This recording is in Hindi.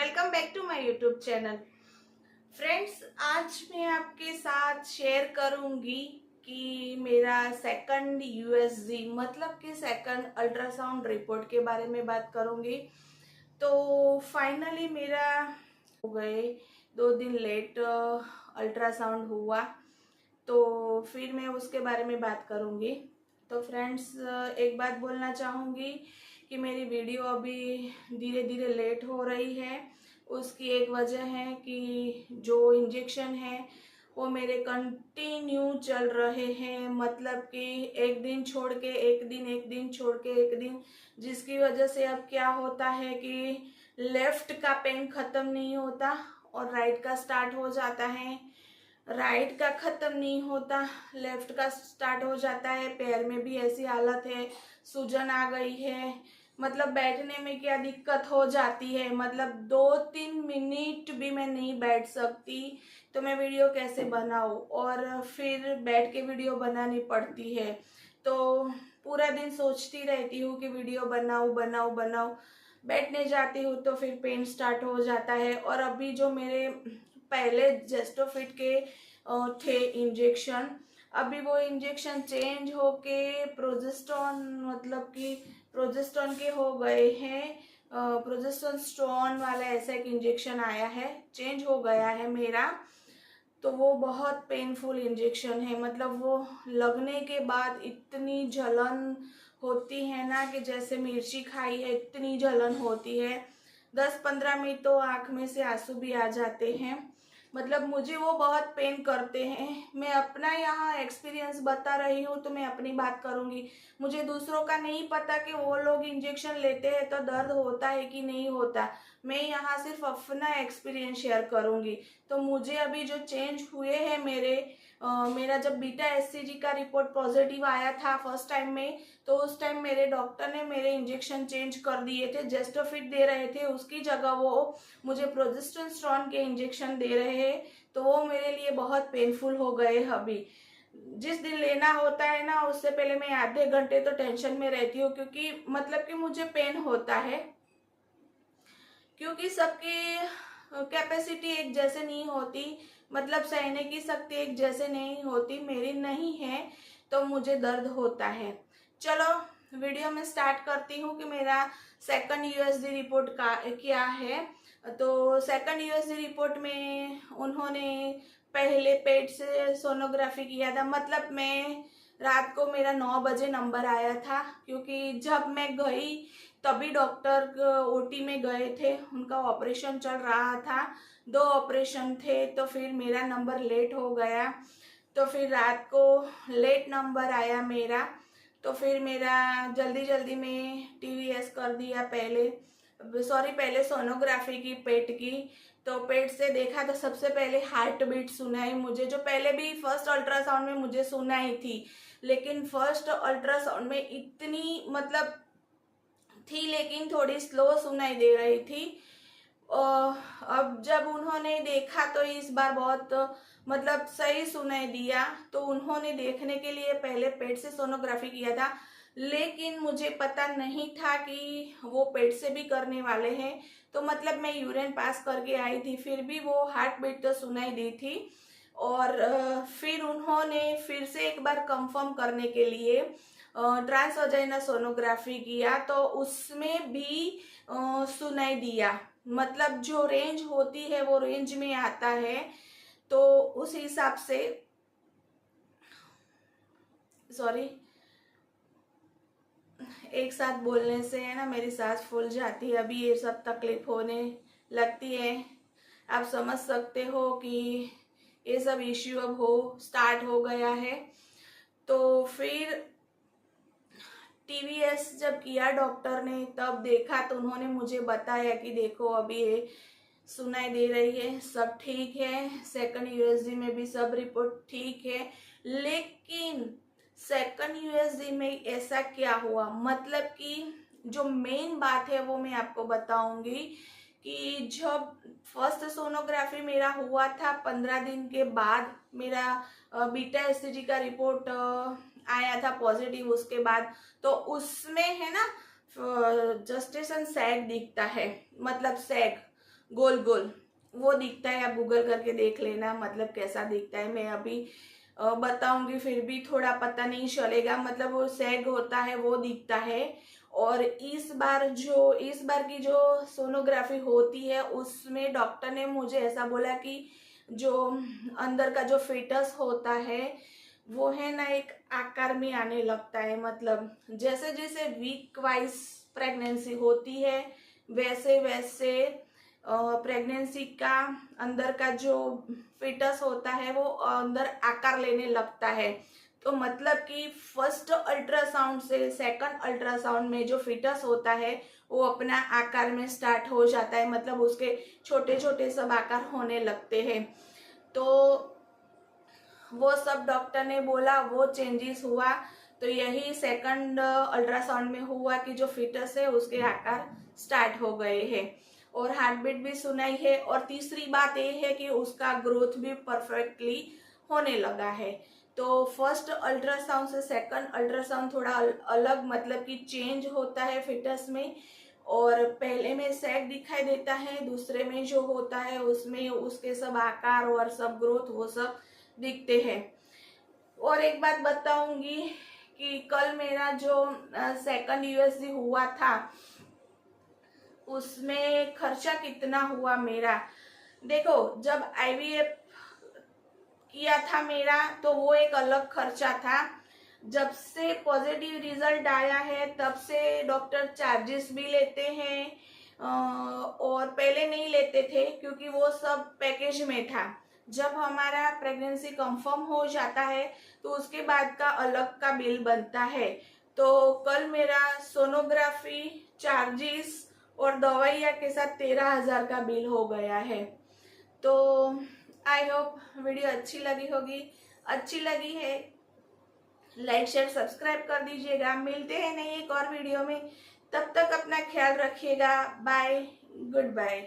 Welcome back to my YouTube channel. Friends, आज मैं आपके साथ शेयर करूंगी कि मेरा सेकंड यूएसजी मतलब कि सेकंड अल्ट्रासाउंड रिपोर्ट के बारे में बात करूंगी। तो फाइनली मेरा हो गए 2 दिन लेट अल्ट्रासाउंड हुआ, तो फिर मैं उसके बारे में बात करूंगी। तो फ्रेंड्स, एक बात बोलना चाहूँगी कि मेरी वीडियो अभी धीरे धीरे लेट हो रही है। उसकी एक वजह है कि जो इंजेक्शन है वो मेरे कंटिन्यू चल रहे हैं, मतलब कि एक दिन छोड़ के एक दिन, एक दिन छोड़ के एक दिन, जिसकी वजह से अब क्या होता है कि लेफ्ट का पेन ख़त्म नहीं होता और राइट का स्टार्ट हो जाता है, राइट का खत्म नहीं होता, लेफ्ट का स्टार्ट हो जाता है। पैर में भी ऐसी हालत है, सूजन आ गई है, मतलब बैठने में क्या दिक्कत हो जाती है, मतलब 2-3 मिनट भी मैं नहीं बैठ सकती। तो मैं वीडियो कैसे बनाऊं, और फिर बैठ के वीडियो बनानी पड़ती है। तो पूरा दिन सोचती रहती हूँ कि वीडियो बनाऊं बनाऊं बनाऊं, बैठने जाती हूँ तो फिर पेन स्टार्ट हो जाता है। और अभी जो मेरे पहले जेस्टोफिट के थे इंजेक्शन, अभी वो इंजेक्शन चेंज होके प्रोजेस्टोन, मतलब कि प्रोजेस्टोन के हो गए हैं। प्रोजेस्टोन स्टोन वाला ऐसा एक इंजेक्शन आया है, चेंज हो गया है मेरा। तो वो बहुत पेनफुल इंजेक्शन है, मतलब वो लगने के बाद इतनी जलन होती है ना कि जैसे मिर्ची खाई है, इतनी जलन होती है। 10-15 मिनट तो आँख में से आंसू भी आ जाते हैं, मतलब मुझे वो बहुत पेन करते हैं। मैं अपना यहाँ एक्सपीरियंस बता रही हूँ तो मैं अपनी बात करूँगी। मुझे दूसरों का नहीं पता कि वो लोग इंजेक्शन लेते हैं तो दर्द होता है कि नहीं होता। मैं यहाँ सिर्फ अपना एक्सपीरियंस शेयर करूँगी। तो मुझे अभी जो चेंज हुए हैं मेरा जब बीटा एससीजी का रिपोर्ट पॉजिटिव आया था फर्स्ट टाइम में, तो उस टाइम मेरे डॉक्टर ने मेरे इंजेक्शन चेंज कर दिए थे। जेस्टोफिट दे रहे थे, उसकी जगह वो मुझे प्रोजेस्टेरोन के इंजेक्शन दे रहे हैं। तो वो मेरे लिए बहुत पेनफुल हो गए। अभी जिस दिन लेना होता है ना, उससे पहले मैं आधे घंटे तो टेंशन में रहती हूँ, क्योंकि मतलब कि मुझे पेन होता है, क्योंकि सबकी कैपेसिटी एक जैसे नहीं होती, मतलब सहने की शक्ति एक जैसे नहीं होती, मेरी नहीं है, तो मुझे दर्द होता है। चलो वीडियो में स्टार्ट करती हूँ कि मेरा सेकंड यूएसजी रिपोर्ट का क्या है। तो सेकंड यूएसजी रिपोर्ट में उन्होंने पहले पेट से सोनोग्राफी किया था, मतलब मैं रात को मेरा 9 बजे नंबर आया था, क्योंकि जब मैं गई तभी डॉक्टर ओटी में गए थे, उनका ऑपरेशन चल रहा था, 2 ऑपरेशन थे, तो फिर मेरा नंबर लेट हो गया। तो फिर रात को लेट नंबर आया मेरा, तो फिर मेरा जल्दी जल्दी में टीवीएस कर दिया, पहले सोनोग्राफी की पेट की। तो पेट से देखा तो सबसे पहले हार्ट बीट सुनाई मुझे, जो पहले भी फर्स्ट अल्ट्रासाउंड में मुझे सुनाई थी, लेकिन फर्स्ट अल्ट्रासाउंड में इतनी मतलब थी, लेकिन थोड़ी स्लो सुनाई दे रही थी। अब जब उन्होंने देखा तो इस बार बहुत मतलब सही सुनाई दिया। तो उन्होंने देखने के लिए पहले पेट से सोनोग्राफी किया था, लेकिन मुझे पता नहीं था कि वो पेट से भी करने वाले हैं। तो मतलब मैं यूरिन पास करके आई थी, फिर भी वो हार्ट बीट तो सुनाई दी थी। और फिर उन्होंने फिर से एक बार कंफर्म करने के लिए ट्रांसवाजाइनल सोनोग्राफी किया, तो उसमें भी सुनाई दिया, मतलब जो रेंज होती है वो रेंज में आता है। तो उस हिसाब से, सॉरी, एक साथ बोलने से है ना मेरी सांस फूल जाती है, अभी ये सब तकलीफ होने लगती है। आप समझ सकते हो कि ये सब इश्यू अब हो स्टार्ट हो गया है। तो फिर टीवीएस जब किया डॉक्टर ने, तब देखा तो उन्होंने मुझे बताया कि देखो अभी ये सुनाई दे रही है, सब ठीक है, सेकंड यूएसजी में भी सब रिपोर्ट ठीक है। लेकिन सेकंड यूएसजी में ऐसा क्या हुआ, मतलब कि जो मेन बात है वो मैं आपको बताऊंगी कि जब फर्स्ट सोनोग्राफी मेरा हुआ था 15 दिन के बाद मेरा बीटा एससीजी का रिपोर्ट आया था पॉजिटिव, उसके बाद तो उसमें है ना जस्टेशन सैग दिखता है, मतलब सैग, गोल गोल वो दिखता है। आप गूगल करके देख लेना मतलब कैसा दिखता है। मैं अभी बताऊंगी, फिर भी थोड़ा पता नहीं चलेगा। मतलब वो सैग होता है वो दिखता है। और इस बार की जो सोनोग्राफी होती है उसमें डॉक्टर ने मुझे ऐसा बोला कि जो अंदर का जो fetus होता है वो है ना एक आकार में आने लगता है। मतलब जैसे जैसे वीक वाइज प्रेगनेंसी होती है वैसे वैसे प्रेगनेंसी का अंदर का जो fetus होता है वो अंदर आकार लेने लगता है। तो मतलब कि फर्स्ट अल्ट्रासाउंड से सेकंड अल्ट्रासाउंड में जो fetus होता है वो अपना आकार में स्टार्ट हो जाता है। मतलब उसके छोटे छोटे सब आकार होने लगते हैं। तो वो सब डॉक्टर ने बोला, वो चेंजेस हुआ। तो यही सेकंड अल्ट्रासाउंड में हुआ कि जो fetus है उसके आकार स्टार्ट हो गए हैं और हार्ट बीट भी सुनाई है। और तीसरी बात ये है कि उसका ग्रोथ भी परफेक्टली होने लगा है। तो फर्स्ट अल्ट्रासाउंड से सेकंड अल्ट्रासाउंड थोड़ा अलग मतलब कि चेंज होता है fetus में। और पहले में सैग दिखाई देता है, दूसरे में जो होता है उसमें उसके सब आकार और सब ग्रोथ वो सब दिखते हैं। और एक बात बताऊंगी कि कल मेरा जो सेकंड यूएसजी हुआ था उसमें खर्चा कितना हुआ मेरा। देखो, जब आईवीएफ किया था मेरा तो वो एक अलग खर्चा था। जब से पॉजिटिव रिजल्ट आया है तब से डॉक्टर चार्जेस भी लेते हैं और पहले नहीं लेते थे क्योंकि वो सब पैकेज में था। जब हमारा प्रेगनेंसी कंफर्म हो जाता है तो उसके बाद का अलग का बिल बनता है। तो कल मेरा सोनोग्राफी चार्जेस और दवाइयाँ के साथ 13,000 का बिल हो गया है। तो आई होप वीडियो अच्छी लगी होगी। अच्छी लगी है लाइक शेयर सब्सक्राइब कर दीजिएगा। मिलते हैं नई एक और वीडियो में, तब तक अपना ख्याल रखिएगा। Bye, good bye.